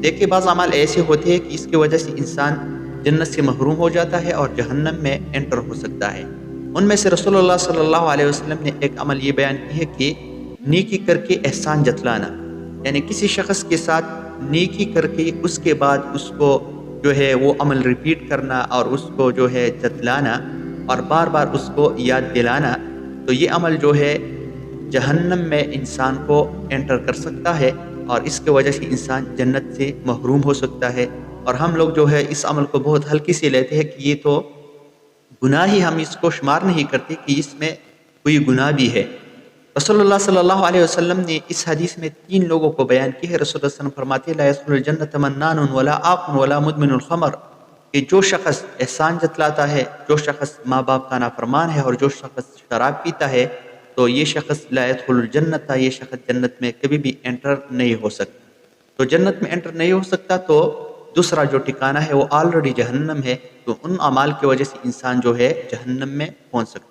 دیکھیے بعض اعمال ایسے ہوتے ہیں کہ اس کی وجہ سے انسان جنت سے محروم ہو جاتا ہے اور جہنم میں انٹر ہو سکتا ہے۔ ان میں سے رسول اللہ صلی اللہ علیہ وسلم نے ایک عمل یہ بیان کی ہے کہ نیکی کر کے احسان جتلانا، یعنی کسی شخص کے ساتھ نیکی کر کے اس کے بعد اس کو جو ہے وہ عمل ریپیٹ کرنا اور اس کو جو ہے جتلانا اور بار بار اس کو یاد دلانا، تو یہ عمل جو ہے جہنم میں انسان کو انٹر کر سکتا ہے اور اس کی وجہ سے انسان جنت سے محروم ہو سکتا ہے۔ اور ہم لوگ جو ہے اس عمل کو بہت ہلکی سے لیتے ہیں کہ یہ تو گناہ ہی، ہم اس کو شمار نہیں کرتے کہ اس میں کوئی گناہ بھی ہے۔ رسول اللہ صلی اللہ علیہ وسلم نے اس حدیث میں 3 لوگوں کو بیان کی ہے۔ رسول اللہ صلی اللہ علیہ وسلم فرماتے ہیں لا يدخل الجنۃ منان ولا عاق ولا مدمن الخمر، کہ جو شخص احسان جتلاتا ہے، جو شخص ماں باپ کا نافرمان ہے اور جو شخص شراب پیتا ہے، تو یہ شخص لا يدخل الجنۃ، یہ شخص جنت میں کبھی بھی انٹر نہیں ہو سکتا۔ تو جنت میں انٹر نہیں ہو سکتا، تو دوسرا جو ٹھکانہ ہے وہ آلریڈی جہنم ہے، تو ان اعمال کی وجہ سے انسان جو ہے جہنم میں پہنچ سکتا ہے۔